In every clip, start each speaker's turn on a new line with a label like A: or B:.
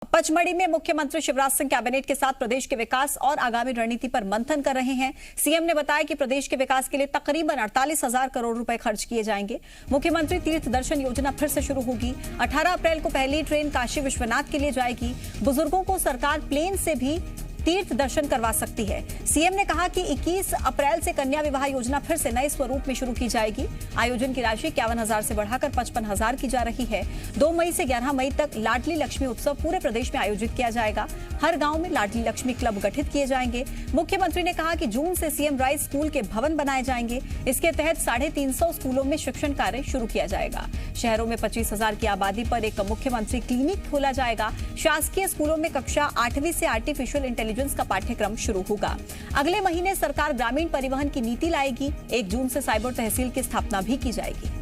A: पचमढ़ी में मुख्यमंत्री शिवराज सिंह कैबिनेट के साथ प्रदेश के विकास और आगामी रणनीति पर मंथन कर रहे हैं। सीएम ने बताया कि प्रदेश के विकास के लिए तकरीबन 48,000 करोड़ रुपए खर्च किए जाएंगे। मुख्यमंत्री तीर्थ दर्शन योजना फिर से शुरू होगी। 18 अप्रैल को पहली ट्रेन काशी विश्वनाथ के लिए जाएगी। बुजुर्गों को सरकार प्लेन से भी तीर्थ दर्शन करवा सकती है। सीएम ने कहा कि 21 अप्रैल से कन्या विवाह योजना फिर से नए स्वरूप में शुरू की जाएगी। आयोजन की राशि 51,000 से बढ़ाकर 55,000 की जा रही है। 2 मई से 11 मई तक लाडली लक्ष्मी उत्सव पूरे प्रदेश में आयोजित किया जाएगा। हर गांव में लाडली लक्ष्मी क्लब गठित किए जाएंगे। मुख्यमंत्री ने कहा कि जून से सीएम राइज स्कूल के भवन बनाए जाएंगे। इसके तहत 350 स्कूलों में शिक्षण कार्य शुरू किया जाएगा। शहरों में 25,000 की आबादी पर एक मुख्यमंत्री क्लिनिक खोला जाएगा। शासकीय स्कूलों में कक्षा 8वीं से आर्टिफिशियल इंटेलिजेंस का पाठ्यक्रम शुरू होगा। अगले महीने सरकार ग्रामीण परिवहन की नीति लाएगी। 1 जून से साइबर तहसील की स्थापना भी की जाएगी।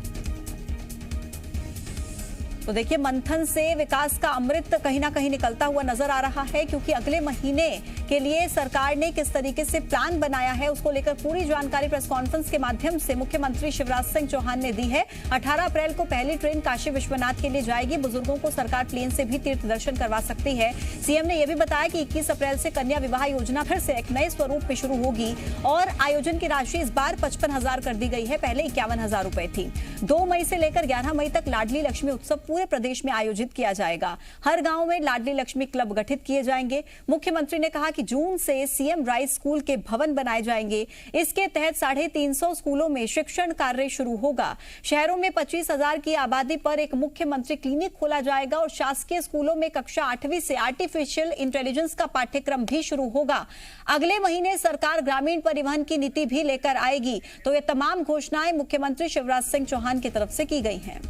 A: तो देखिए, मंथन से विकास का अमृत कहीं ना कहीं निकलता हुआ नजर आ रहा है, क्योंकि अगले महीने के लिए सरकार ने किस तरीके से प्लान बनाया है उसको लेकर पूरी जानकारी प्रेस कॉन्फ्रेंस के माध्यम से मुख्यमंत्री शिवराज सिंह चौहान ने दी है। 18 अप्रैल को पहली ट्रेन काशी विश्वनाथ के लिए जाएगी। बुजुर्गों को सरकार प्लेन से भी तीर्थ दर्शन करवा सकती है। सीएम ने यह भी बताया कि 21 अप्रैल से कन्या विवाह योजना फिर से एक नए स्वरूप में शुरू होगी और आयोजन की राशि इस बार 55,000 कर दी गई है। पहले 51,000 रुपए थी। 2 मई से लेकर 11 मई तक लाडली लक्ष्मी उत्सव पूरे प्रदेश में आयोजित किया जाएगा। हर गांव में लाडली लक्ष्मी क्लब गठित किए जाएंगे। मुख्यमंत्री ने कहा कि जून से सीएम राइज स्कूल के भवन बनाए जाएंगे। इसके तहत 350 स्कूलों में शिक्षण कार्य शुरू होगा। शहरों में 25,000 की आबादी पर एक मुख्यमंत्री क्लिनिक खोला जाएगा और शासकीय स्कूलों में कक्षा 8वीं से आर्टिफिशियल इंटेलिजेंस का पाठ्यक्रम भी शुरू होगा। अगले महीने सरकार ग्रामीण परिवहन की नीति भी लेकर आएगी। तो ये तमाम घोषणाएं मुख्यमंत्री शिवराज सिंह चौहान की तरफ से की गई हैं।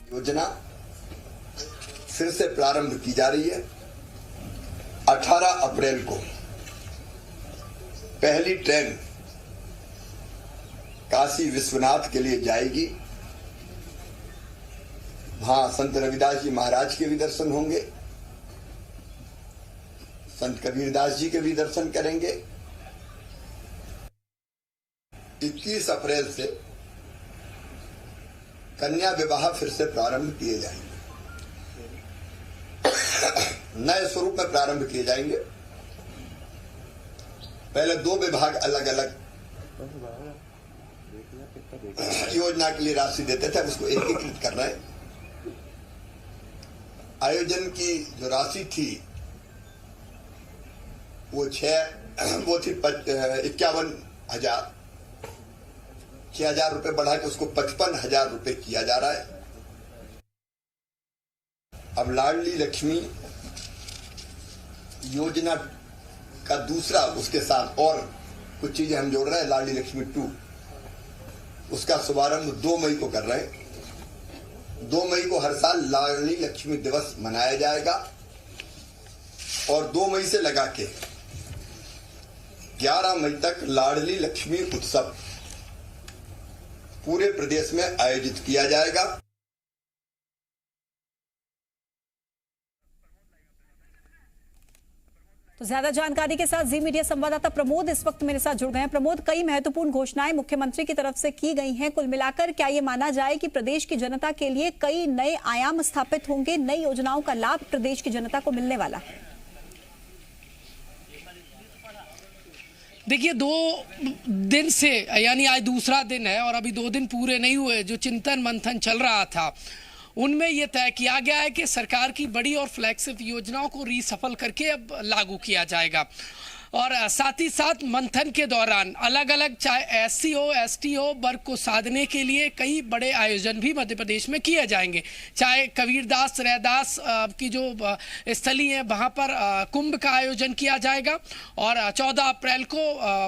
B: योजना फिर से प्रारंभ की जा रही है। 18 अप्रैल को पहली ट्रेन काशी विश्वनाथ के लिए जाएगी। वहां संत रविदास जी महाराज के भी दर्शन होंगे, संत कबीरदास जी के भी दर्शन करेंगे। 21 अप्रैल से कन्या विवाह फिर से प्रारंभ किए जाएंगे। नए स्वरूप में प्रारंभ किए जाएंगे। पहले 2 विभाग अलग अलग योजना के लिए राशि देते थे, अब उसको एकीकृत कर रहे हैं। आयोजन की जो राशि थी वो थी 51,000। 6,000 रुपए बढ़ा के उसको 55,000 रुपए किया जा रहा है। अब लाडली लक्ष्मी योजना का दूसरा, उसके साथ और कुछ चीजें हम जोड़ रहे हैं। लाडली लक्ष्मी 2 उसका शुभारंभ 2 मई को कर रहे हैं। 2 मई को हर साल लाडली लक्ष्मी दिवस मनाया जाएगा और 2 मई से लगा के 11 मई तक लाडली लक्ष्मी उत्सव पूरे प्रदेश में आयोजित किया जाएगा।
A: तो ज्यादा जानकारी के साथ जी मीडिया संवाददाता प्रमोद इस वक्त मेरे साथ जुड़ गए हैं। प्रमोद, कई महत्वपूर्ण घोषणाएं मुख्यमंत्री की तरफ से की गई हैं। कुल मिलाकर क्या ये माना जाए कि प्रदेश की जनता के लिए कई नए आयाम स्थापित होंगे, नई योजनाओं का लाभ प्रदेश की जनता को मिलने वाला है?
C: देखिए, 2 दिन से, यानी आज दूसरा दिन है और अभी 2 दिन पूरे नहीं हुए जो चिंतन मंथन चल रहा था, उनमें यह तय किया गया है कि सरकार की बड़ी और फ्लैगशिप योजनाओं को रीसफल करके अब लागू किया जाएगा। और साथ ही साथ मंथन के दौरान अलग अलग, चाहे SC हो ST हो, वर्ग को साधने के लिए कई बड़े आयोजन भी मध्य प्रदेश में किए जाएंगे। चाहे कबीरदास रैदास की जो स्थली है वहाँ पर कुंभ का आयोजन किया जाएगा और 14 अप्रैल को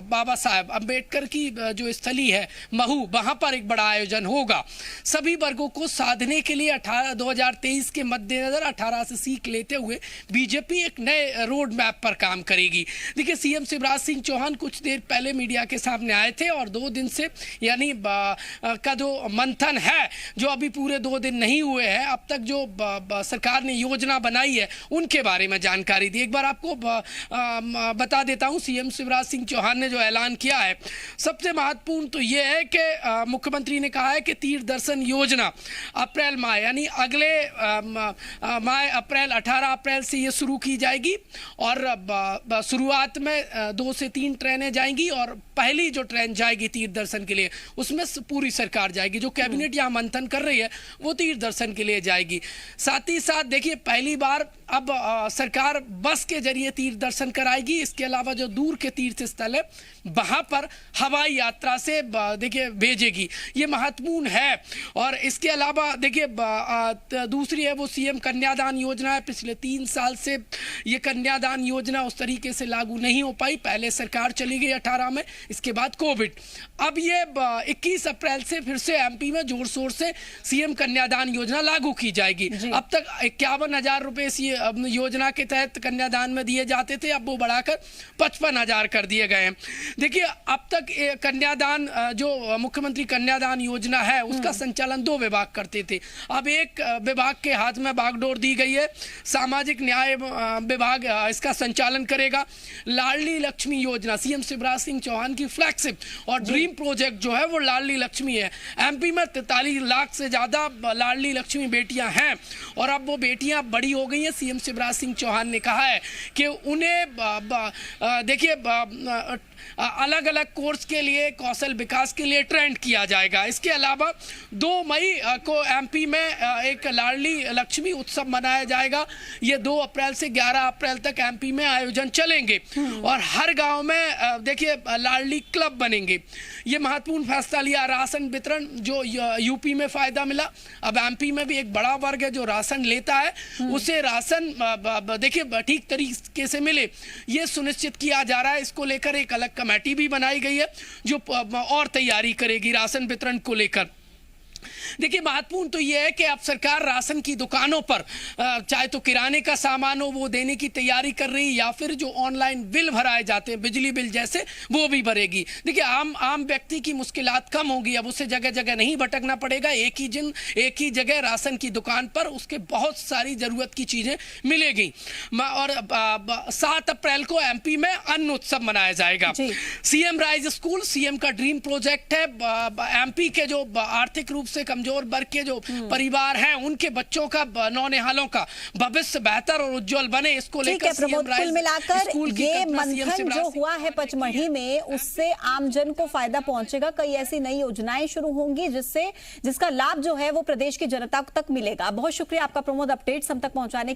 C: बाबा साहेब अम्बेडकर की जो स्थली है महू, वहाँ पर एक बड़ा आयोजन होगा। सभी वर्गों को साधने के लिए 2023 के मद्देनजर 18 से सीख लेते हुए बीजेपी एक नए रोड मैप पर काम करेगी। देखिए, सीएम शिवराज सिंह चौहान कुछ देर पहले मीडिया के सामने आए थे और 2 दिन से यानी का जो मंथन है, जो अभी पूरे 2 दिन नहीं हुए हैं, अब तक जो सरकार ने योजना बनाई है उनके बारे में जानकारी दी। एक बार आपको बता देता हूं, सीएम शिवराज सिंह चौहान ने जो ऐलान किया है, सबसे महत्वपूर्ण तो यह है कि मुख्यमंत्री ने कहा है कि तीर्थ दर्शन योजना अप्रैल माह यानी अगले माह अप्रैल 18 अप्रैल से ये शुरू की जाएगी और शुरुआत में 2 से 3 ट्रेनें जाएंगी और पहली जो ट्रेन जाएगी तीर्थ दर्शन के लिए उसमें पूरी सरकार जाएगी। जो कैबिनेट यहाँ मंथन कर रही है वो तीर्थ दर्शन के लिए जाएगी। साथ ही साथ देखिए पहली बार अब सरकार बस के जरिए तीर्थ दर्शन कराएगी। इसके अलावा जो दूर के तीर्थ स्थल है वहां पर हवाई यात्रा से देखिए भेजेगी, ये महत्वपूर्ण है। और इसके अलावा देखिए दूसरी है वो सीएम कन्यादान योजना है। पिछले 3 साल से ये कन्यादान योजना उस तरीके से लागू नहीं हो पाई। पहले सरकार चली गई 18 में, इसके बाद कोविड। अब ये 21 अप्रैल से फिर से एमपी में जोर शोर से सीएम कन्यादान योजना लागू की जाएगी। अब तक 51,000 रुपए योजना के तहत कन्यादान में दिए जाते थे, अब वो बढ़ाकर 55,000 कर दिए गए हैं। देखिए अब तक कन्यादान जो मुख्यमंत्री कन्यादान योजना है उसका संचालन 2 विभाग करते थे, अब एक विभाग के हाथ में बागडोर दी गई है। सामाजिक न्याय विभाग इसका संचालन करेगा। लाडली लक्ष्मी योजना सीएम शिवराज सिंह चौहान की फ्लैगशिप और ड्रीम प्रोजेक्ट जो है वो लाडली लक्ष्मी है। एमपी में 43 लाख से ज्यादा लाडली लक्ष्मी बेटियां हैं और अब वो बेटियां बड़ी हो गई हैं। सीएम शिवराज सिंह चौहान ने कहा है कि उन्हें देखिए अलग अलग कोर्स के लिए, कौशल विकास के लिए ट्रेंड किया जाएगा। इसके अलावा 2 मई को एमपी में एक लाडली लक्ष्मी उत्सव मनाया जाएगा। ये 2 अप्रैल से 11 अप्रैल तक एमपी में आयोजन चलेंगे और हर गांव में देखिए लाडली क्लब बनेंगे। ये महत्वपूर्ण फैसला लिया। राशन वितरण जो यूपी में फायदा मिला, अब एमपी में भी एक बड़ा वर्ग है जो राशन लेता है, उसे राशन देखिए ठीक तरीके से मिले, ये सुनिश्चित किया जा रहा है। इसको लेकर एक अलग कमेटी भी बनाई गई है जो और तैयारी करेगी राशन वितरण को लेकर। देखिए महत्वपूर्ण तो यह है कि अब सरकार राशन की दुकानों पर चाहे तो किराने का सामान हो वो देने की तैयारी कर रही है या फिर जो ऑनलाइन बिल भराए जाते हैं बिजली बिल जैसे वो भी भरेगी। देखिए आम व्यक्ति की मुश्किलात कम होगी, अब उसे जगह जगह नहीं भटकना पड़ेगा। एक ही जगह राशन की दुकान पर उसके बहुत सारी जरूरत की चीजें मिलेगी। और 7 अप्रैल को एमपी में अन्न उत्सव मनाया जाएगा। सीएम राइज स्कूल सीएम का ड्रीम प्रोजेक्ट है। एमपी के जो आर्थिक रूप से कमजोर वर्ग के जो परिवार हैं उनके बच्चों का, नौनिहालों का भविष्य बेहतर और उज्जवल बने, इसको लेकर
A: कुल मिलाकर ये मंथन जो हुआ है पचमढ़ी में उससे आमजन को फायदा पहुंचेगा। कई ऐसी नई योजनाएं शुरू होंगी जिसका लाभ जो है वो प्रदेश की जनता तक मिलेगा। बहुत शुक्रिया आपका प्रमोद, अपडेट्स हम तक पहुंचाने